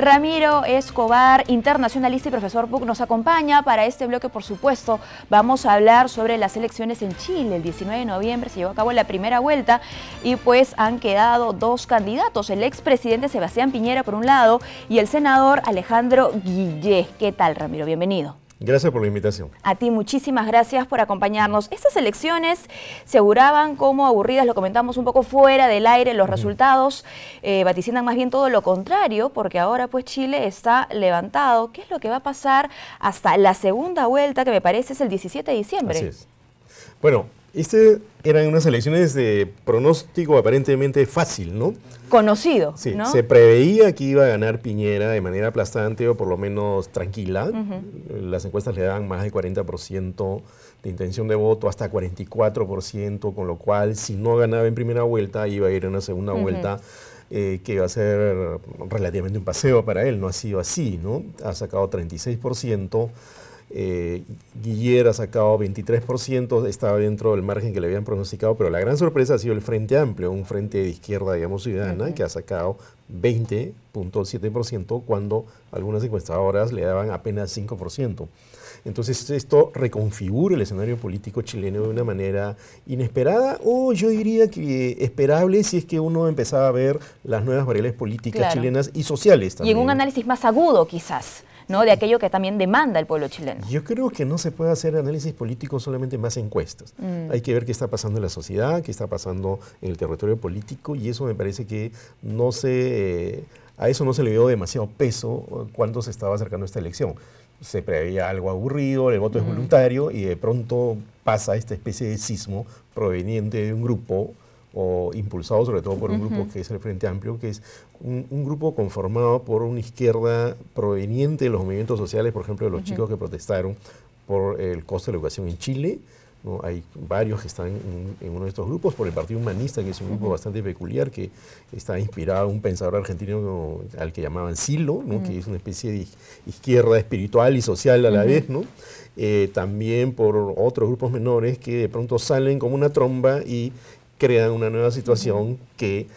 Ramiro Escobar, internacionalista y profesor PUC, nos acompaña. Para este bloque, por supuesto, vamos a hablar sobre las elecciones en Chile. El 19 de noviembre se llevó a cabo la primera vuelta y pues han quedado dos candidatos, el expresidente Sebastián Piñera por un lado y el senador Alejandro Guillé. ¿Qué tal, Ramiro? Bienvenido. Gracias por la invitación. A ti muchísimas gracias por acompañarnos. Estas elecciones se auguraban como aburridas, lo comentamos un poco fuera del aire, los resultados vaticinan más bien todo lo contrario, porque ahora pues Chile está levantado. ¿Qué es lo que va a pasar hasta la segunda vuelta, que me parece es el 17 de diciembre? Así es. Bueno, eran unas elecciones de pronóstico aparentemente fácil, ¿no? Conocido, sí, ¿no? Se preveía que iba a ganar Piñera de manera aplastante o por lo menos tranquila. Las encuestas le daban más de 40% de intención de voto, hasta 44%, con lo cual si no ganaba en primera vuelta iba a ir en una segunda vuelta que iba a ser relativamente un paseo para él. No ha sido así, ¿no? Ha sacado 36%. Guillermo ha sacado 23%, estaba dentro del margen que le habían pronosticado, pero la gran sorpresa ha sido el Frente Amplio, un frente de izquierda, digamos, ciudadana, que ha sacado 20.7% cuando algunas encuestadoras le daban apenas 5%. Entonces esto reconfigura el escenario político chileno de una manera inesperada, o yo diría que esperable si es que uno empezaba a ver las nuevas variables políticas chilenas y sociales también. Y en un análisis más agudo quizás, ¿no? De aquello que también demanda el pueblo chileno. Yo creo que no se puede hacer análisis político solamente en base a encuestas. Hay que ver qué está pasando en la sociedad, qué está pasando en el territorio político, y eso me parece que a eso no se le dio demasiado peso cuando se estaba acercando esta elección. Se preveía algo aburrido, el voto es voluntario, y de pronto pasa esta especie de sismo proveniente de un grupo, o impulsado sobre todo por un grupo que es el Frente Amplio, que es un grupo conformado por una izquierda proveniente de los movimientos sociales, por ejemplo, de los chicos que protestaron por el costo de la educación en Chile, ¿no? Hay varios que están en uno de estos grupos, por el Partido Humanista, que es un grupo bastante peculiar, que está inspirado en un pensador argentino al que llamaban Silo, ¿no? Que es una especie de izquierda espiritual y social a la vez, ¿no? También por otros grupos menores que de pronto salen como una tromba y crean una nueva situación que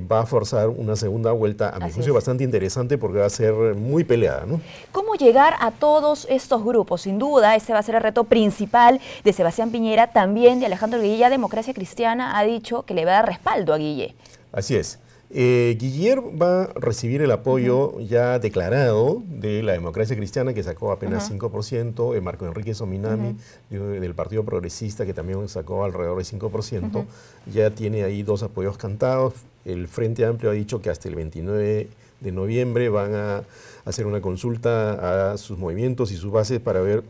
va a forzar una segunda vuelta, a mi juicio, bastante interesante, porque va a ser muy peleada, ¿no? ¿Cómo llegar a todos estos grupos? Sin duda, ese va a ser el reto principal de Sebastián Piñera, también de Alejandro Guillé. Democracia Cristiana ha dicho que le va a dar respaldo a Guillé. Así es. Guillermo va a recibir el apoyo ya declarado de la Democracia Cristiana, que sacó apenas 5%, Marco Enrique Sominami, del Partido Progresista, que también sacó alrededor de 5%, ya tiene ahí dos apoyos cantados. El Frente Amplio ha dicho que hasta el 29 de noviembre van a hacer una consulta a sus movimientos y sus bases para ver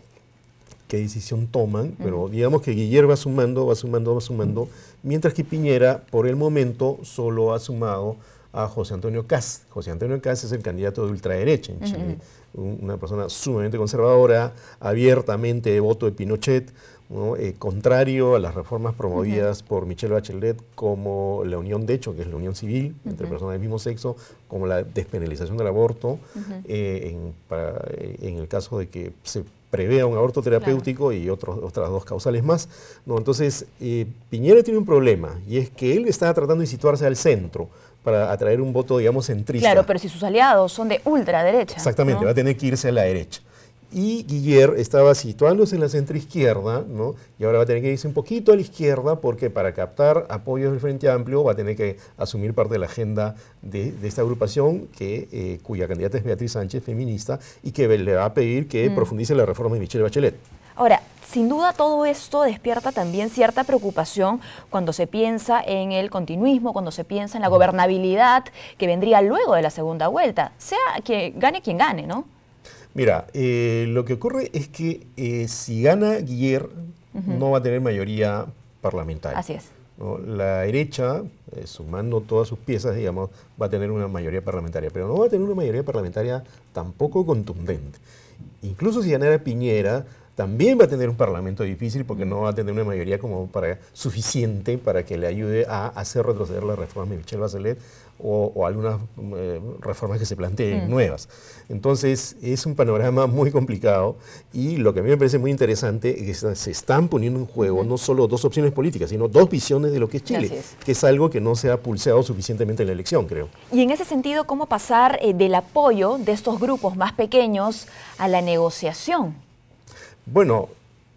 qué decisión toman, pero digamos que Guillermo va sumando, mientras que Piñera, por el momento, solo ha sumado a José Antonio Kast. José Antonio Kast es el candidato de ultraderecha en Chile, una persona sumamente conservadora, abiertamente de voto de Pinochet, ¿no? Contrario a las reformas promovidas por Michelle Bachelet, como la unión de hecho, que es la unión civil entre personas del mismo sexo, como la despenalización del aborto, en el caso de que se prevea un aborto terapéutico y otras dos causales más, ¿no? Entonces, Piñera tiene un problema, y es que él está tratando de situarse al centro para atraer un voto, digamos, centrista. Claro, pero si sus aliados son de ultraderecha. Exactamente, ¿no? va a tener que irse a la derecha. Y Guillermo estaba situándose en la centroizquierda, ¿no? Y ahora va a tener que irse un poquito a la izquierda, porque para captar apoyos del Frente Amplio va a tener que asumir parte de la agenda de esta agrupación, cuya candidata es Beatriz Sánchez, feminista, y que le va a pedir que profundice la reforma de Michelle Bachelet. Ahora, sin duda todo esto despierta también cierta preocupación cuando se piensa en el continuismo, cuando se piensa en la gobernabilidad que vendría luego de la segunda vuelta, sea que gane quien gane, ¿no? Mira, lo que ocurre es que si gana Guillermo, no va a tener mayoría parlamentaria. Así es. ¿No? La derecha, sumando todas sus piezas, digamos, va a tener una mayoría parlamentaria, pero no va a tener una mayoría parlamentaria tampoco contundente. Incluso si ganara Piñera, también va a tener un parlamento difícil porque no va a tener una mayoría como suficiente para que le ayude a hacer retroceder las reformas de Michelle Bachelet o algunas reformas que se planteen nuevas. Entonces es un panorama muy complicado y lo que a mí me parece muy interesante es que se están poniendo en juego no solo dos opciones políticas, sino dos visiones de lo que es Chile, que es algo que no se ha pulseado suficientemente en la elección, creo. Y en ese sentido, ¿cómo pasar del apoyo de estos grupos más pequeños a la negociación? Bueno,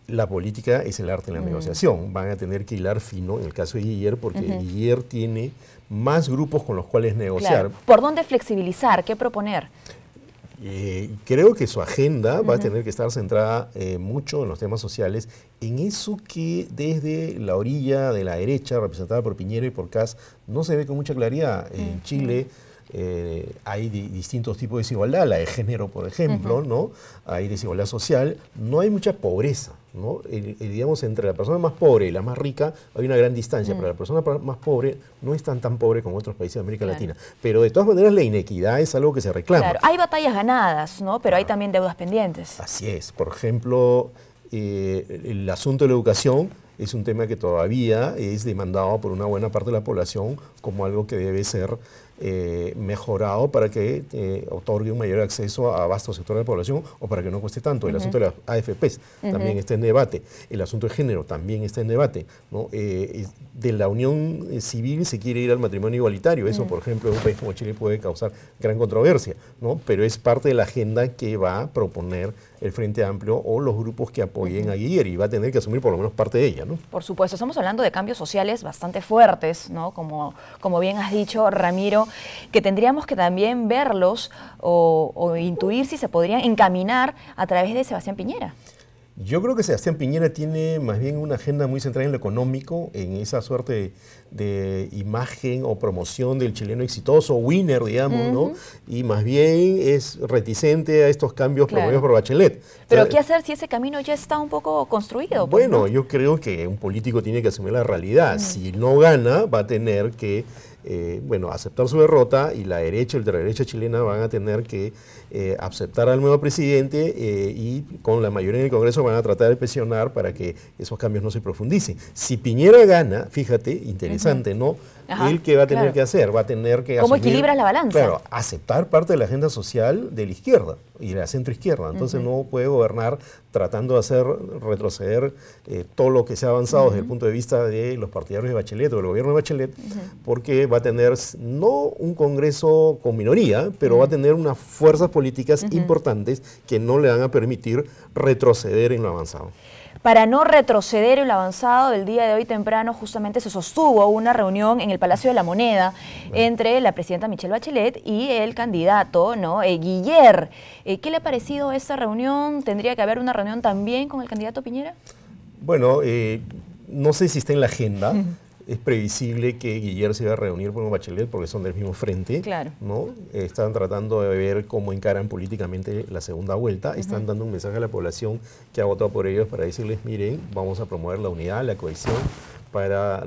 la política es el arte de la negociación. Van a tener que hilar fino en el caso de Guiller, porque Guiller tiene más grupos con los cuales negociar. Claro. ¿Por dónde flexibilizar? ¿Qué proponer? Creo que su agenda va a tener que estar centrada mucho en los temas sociales, en eso que desde la orilla de la derecha, representada por Piñera y por Kast, no se ve con mucha claridad. En Chile hay distintos tipos de desigualdad, la de género, por ejemplo, ¿no? Hay desigualdad social, no hay mucha pobreza, ¿no? Digamos, entre la persona más pobre y la más rica hay una gran distancia, pero la persona más pobre no es tan pobre como otros países de América Latina. Pero de todas maneras la inequidad es algo que se reclama. Claro, hay batallas ganadas, ¿no? Pero hay también deudas pendientes. Así es. Por ejemplo, el asunto de la educación es un tema que todavía es demandado por una buena parte de la población como algo que debe ser mejorado para que otorgue un mayor acceso a vastos sectores de la población o para que no cueste tanto. El asunto de las AFPs también está en debate. El asunto de género también está en debate, ¿no? De la unión civil se quiere ir al matrimonio igualitario. Eso, por ejemplo, en un país como Chile puede causar gran controversia, ¿no? Pero es parte de la agenda que va a proponer el Frente Amplio o los grupos que apoyen a Guiller y va a tener que asumir por lo menos parte de ella, ¿no? Por supuesto, estamos hablando de cambios sociales bastante fuertes, ¿no? Como bien has dicho, Ramiro, que tendríamos que también verlos o intuir si se podrían encaminar a través de Sebastián Piñera. Yo creo que Sebastián Piñera tiene más bien una agenda muy centrada en lo económico, en esa suerte de imagen o promoción del chileno exitoso, winner, digamos, ¿no? Y más bien es reticente a estos cambios promovidos por Bachelet. Pero o sea, ¿qué hacer si ese camino ya está un poco construido? Bueno, ¿no? yo creo que un político tiene que asumir la realidad. Si no gana, va a tener que aceptar su derrota y la derecha y la ultraderecha chilena van a tener que aceptar al nuevo presidente y con la mayoría en el Congreso van a tratar de presionar para que esos cambios no se profundicen. Si Piñera gana, fíjate, interesante, ¿no? ¿Él qué va a tener que hacer? Va a tener que ¿Cómo asumir, equilibras la balanza? Claro, aceptar parte de la agenda social de la izquierda y de la centroizquierda. Entonces no puede gobernar tratando de hacer retroceder todo lo que se ha avanzado desde el punto de vista de los partidarios de Bachelet o del gobierno de Bachelet, porque va a tener no un Congreso con minoría, pero va a tener unas fuerzas políticas importantes que no le van a permitir retroceder en lo avanzado. Para no retroceder en lo avanzado, el día de hoy temprano justamente se sostuvo una reunión en el Palacio de la Moneda entre la presidenta Michelle Bachelet y el candidato, ¿no? Guiller. ¿Qué le ha parecido esta reunión? ¿Tendría que haber una reunión también con el candidato Piñera? Bueno, no sé si está en la agenda. Es previsible que Guiller se va a reunir con Bachelet porque son del mismo frente, ¿no? Están tratando de ver cómo encaran políticamente la segunda vuelta. Están dando un mensaje a la población que ha votado por ellos para decirles, miren, vamos a promover la unidad, la cohesión, para,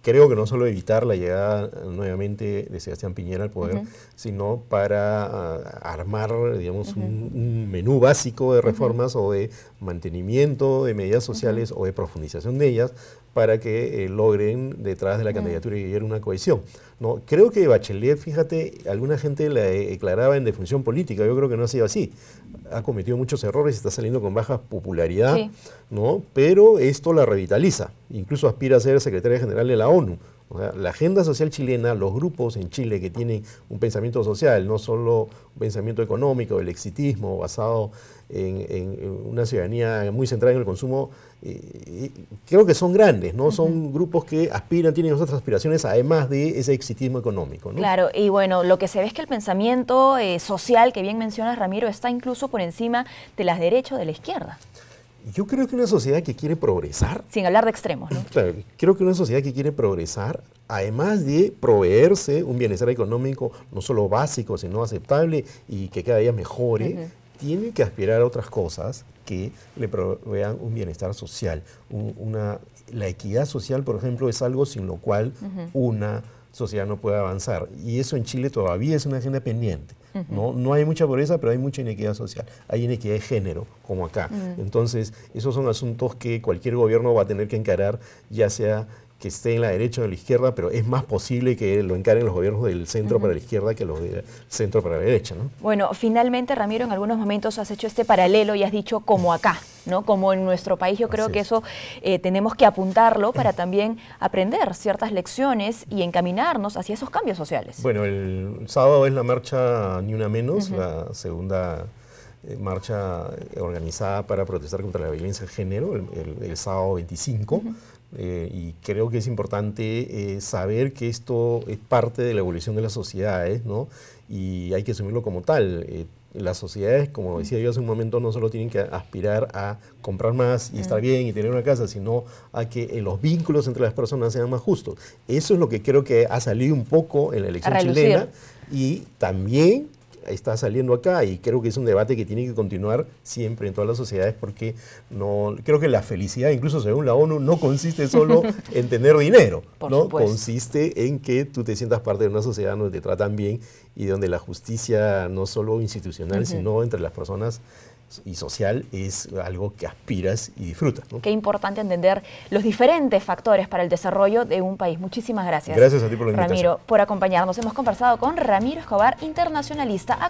creo que no solo evitar la llegada nuevamente de Sebastián Piñera al poder, sino para armar, digamos, un menú básico de reformas o de mantenimiento de medidas sociales o de profundización de ellas, para que logren detrás de la candidatura de Guiller una cohesión, ¿no? Creo que Bachelet, fíjate, alguna gente la declaraba en defunción política, yo creo que no ha sido así. Ha cometido muchos errores, está saliendo con baja popularidad, ¿no? Pero esto la revitaliza, incluso aspira a ser secretaria general de la ONU. O sea, la agenda social chilena, los grupos en Chile que tienen un pensamiento social, no solo un pensamiento económico, el exitismo basado en una ciudadanía muy centrada en el consumo, creo que son grandes, ¿no? Son grupos que aspiran, tienen otras aspiraciones además de ese exitismo económico, ¿no? Claro, y bueno, lo que se ve es que el pensamiento social, que bien mencionas, Ramiro, está incluso por encima de las derechas o de la izquierda. Yo creo que una sociedad que quiere progresar... Sin hablar de extremos, ¿no? Claro, creo que una sociedad que quiere progresar, además de proveerse un bienestar económico no solo básico, sino aceptable y que cada día mejore, tiene que aspirar a otras cosas que le provean un bienestar social. La equidad social, por ejemplo, es algo sin lo cual una sociedad no puede avanzar. Y eso en Chile todavía es una agenda pendiente. No hay mucha pobreza, pero hay mucha inequidad social. Hay inequidad de género, como acá. Entonces, esos son asuntos que cualquier gobierno va a tener que encarar, ya sea que esté en la derecha o en la izquierda, pero es más posible que lo encaren los gobiernos del centro para la izquierda que los del centro para la derecha, ¿no? Bueno, finalmente, Ramiro, en algunos momentos has hecho este paralelo y has dicho como acá, ¿no? Como en nuestro país. Yo creo que eso tenemos que apuntarlo para también aprender ciertas lecciones y encaminarnos hacia esos cambios sociales. Bueno, el sábado es la marcha Ni Una Menos, la segunda marcha organizada para protestar contra la violencia de género, el sábado 25. Y creo que es importante saber que esto es parte de la evolución de las sociedades, ¿no? Y hay que asumirlo como tal. Las sociedades, como decía yo hace un momento, no solo tienen que aspirar a comprar más y estar bien y tener una casa, sino a que los vínculos entre las personas sean más justos. Eso es lo que creo que ha salido un poco en la elección chilena, y también está saliendo acá, y creo que es un debate que tiene que continuar siempre en todas las sociedades, porque creo que la felicidad, incluso según la ONU, no consiste solo en tener dinero, ¿no? Consiste en que tú te sientas parte de una sociedad donde te tratan bien y donde la justicia, no solo institucional, sino entre las personas y social, es algo que aspiras y disfrutas, ¿no? Qué importante entender los diferentes factores para el desarrollo de un país. Muchísimas gracias. Gracias a ti por la invitación. Ramiro, por acompañarnos. Hemos conversado con Ramiro Escobar, internacionalista.